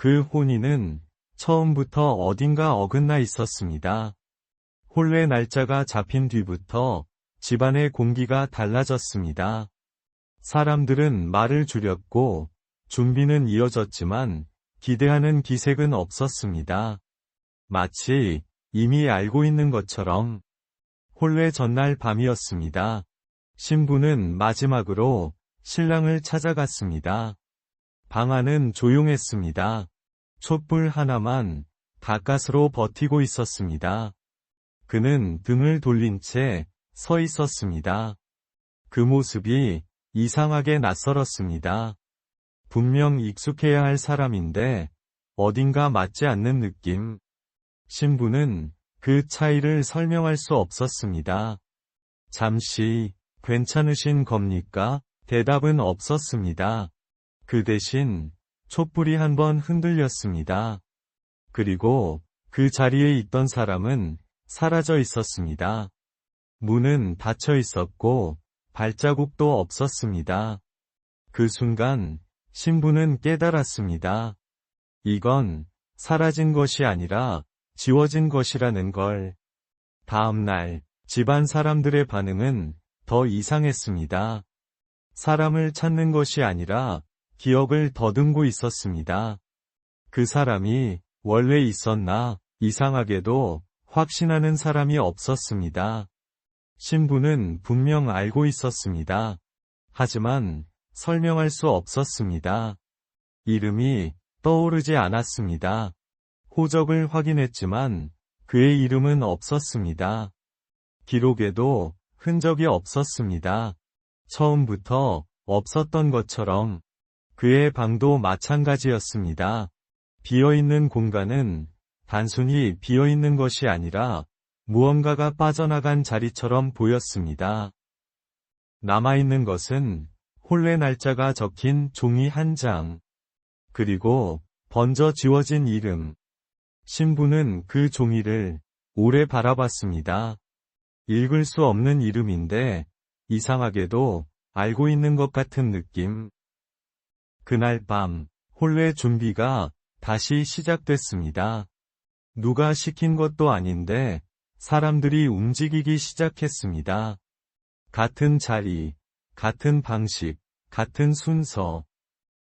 그 혼인은 처음부터 어딘가 어긋나 있었습니다. 혼례 날짜가 잡힌 뒤부터 집안의 공기가 달라졌습니다. 사람들은 말을 줄였고 준비는 이어졌지만 기대하는 기색은 없었습니다. 마치 이미 알고 있는 것처럼. 혼례 전날 밤이었습니다. 신부는 마지막으로 신랑을 찾아갔습니다. 방 안은 조용했습니다. 촛불 하나만 가까스로 버티고 있었습니다. 그는 등을 돌린 채 서 있었습니다. 그 모습이 이상하게 낯설었습니다. 분명 익숙해야 할 사람인데 어딘가 맞지 않는 느낌. 신부는 그 차이를 설명할 수 없었습니다. 잠시 괜찮으신 겁니까? 대답은 없었습니다. 그 대신 촛불이 한번 흔들렸습니다. 그리고 그 자리에 있던 사람은 사라져 있었습니다. 문은 닫혀 있었고 발자국도 없었습니다. 그 순간 신부는 깨달았습니다. 이건 사라진 것이 아니라 지워진 것이라는 걸. 다음 날 집안 사람들의 반응은 더 이상했습니다. 사람을 찾는 것이 아니라 기억을 더듬고 있었습니다. 그 사람이 원래 있었나? 이상하게도 확신하는 사람이 없었습니다. 신부는 분명 알고 있었습니다. 하지만 설명할 수 없었습니다. 이름이 떠오르지 않았습니다. 호적을 확인했지만 그의 이름은 없었습니다. 기록에도 흔적이 없었습니다. 처음부터 없었던 것처럼. 그의 방도 마찬가지였습니다. 비어있는 공간은 단순히 비어있는 것이 아니라 무언가가 빠져나간 자리처럼 보였습니다. 남아있는 것은 혼례 날짜가 적힌 종이 한 장, 그리고 번져 지워진 이름. 신부는 그 종이를 오래 바라봤습니다. 읽을 수 없는 이름인데 이상하게도 알고 있는 것 같은 느낌. 그날 밤, 혼례 준비가 다시 시작됐습니다. 누가 시킨 것도 아닌데 사람들이 움직이기 시작했습니다. 같은 자리, 같은 방식, 같은 순서.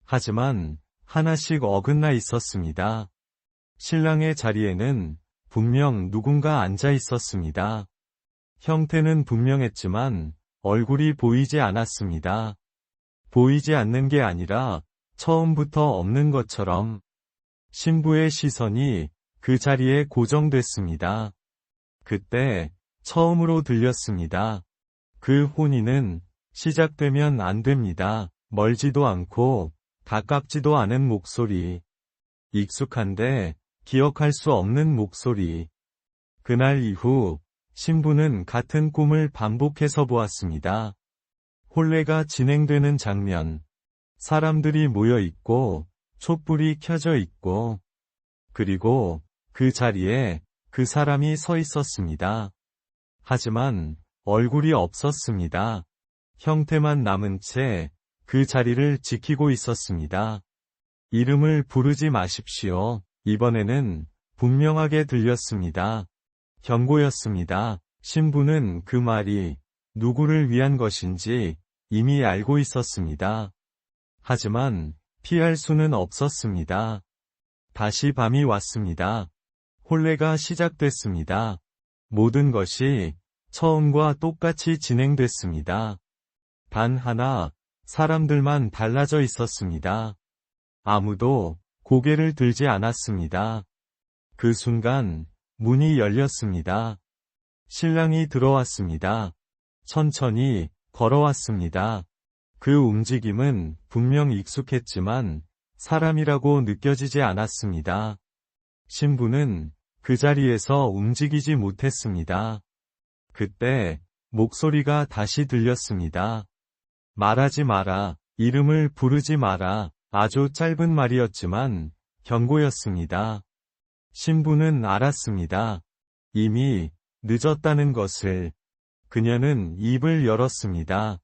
하지만 하나씩 어긋나 있었습니다. 신랑의 자리에는 분명 누군가 앉아 있었습니다. 형태는 분명했지만 얼굴이 보이지 않았습니다. 보이지 않는 게 아니라 처음부터 없는 것처럼. 신부의 시선이 그 자리에 고정됐습니다. 그때 처음으로 들렸습니다. 그 혼인은 시작되면 안 됩니다. 멀지도 않고 가깝지도 않은 목소리. 익숙한데 기억할 수 없는 목소리. 그날 이후 신부는 같은 꿈을 반복해서 보았습니다. 혼례가 진행되는 장면. 사람들이 모여 있고 촛불이 켜져 있고 그리고 그 자리에 그 사람이 서 있었습니다. 하지만 얼굴이 없었습니다. 형태만 남은 채 그 자리를 지키고 있었습니다. 이름을 부르지 마십시오. 이번에는 분명하게 들렸습니다. 경고였습니다. 신부는 그 말이 누구를 위한 것인지 이미 알고 있었습니다. 하지만 피할 수는 없었습니다. 다시 밤이 왔습니다. 혼례가 시작됐습니다. 모든 것이 처음과 똑같이 진행됐습니다. 단 하나, 사람들만 달라져 있었습니다. 아무도 고개를 들지 않았습니다. 그 순간 문이 열렸습니다. 신랑이 들어왔습니다. 천천히 걸어왔습니다. 그 움직임은 분명 익숙했지만 사람이라고 느껴지지 않았습니다. 신부는 그 자리에서 움직이지 못했습니다. 그때 목소리가 다시 들렸습니다. 말하지 마라. 이름을 부르지 마라. 아주 짧은 말이었지만 경고였습니다. 신부는 알았습니다. 이미 늦었다는 것을. 그녀는 입을 열었습니다.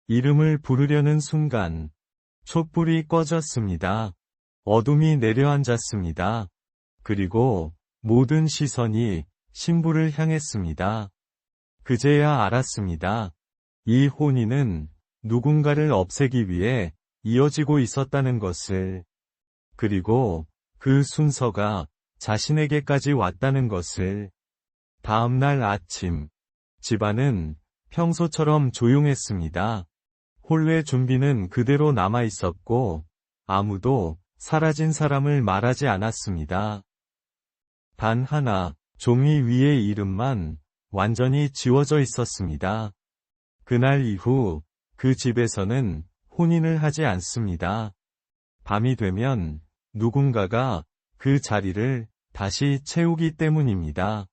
이름을 부르려는 순간 촛불이 꺼졌습니다. 어둠이 내려앉았습니다. 그리고 모든 시선이 신부를 향했습니다. 그제야 알았습니다. 이 혼인은 누군가를 없애기 위해 이어지고 있었다는 것을, 그리고 그 순서가 자신에게까지 왔다는 것을. 다음날 아침, 집안은 평소처럼 조용했습니다. 혼례 준비는 그대로 남아 있었고, 아무도 사라진 사람을 말하지 않았습니다. 단 하나, 종이 위의 이름만 완전히 지워져 있었습니다. 그날 이후 그 집에서는 혼인을 하지 않습니다. 밤이 되면 누군가가 그 자리를 다시 채우기 때문입니다.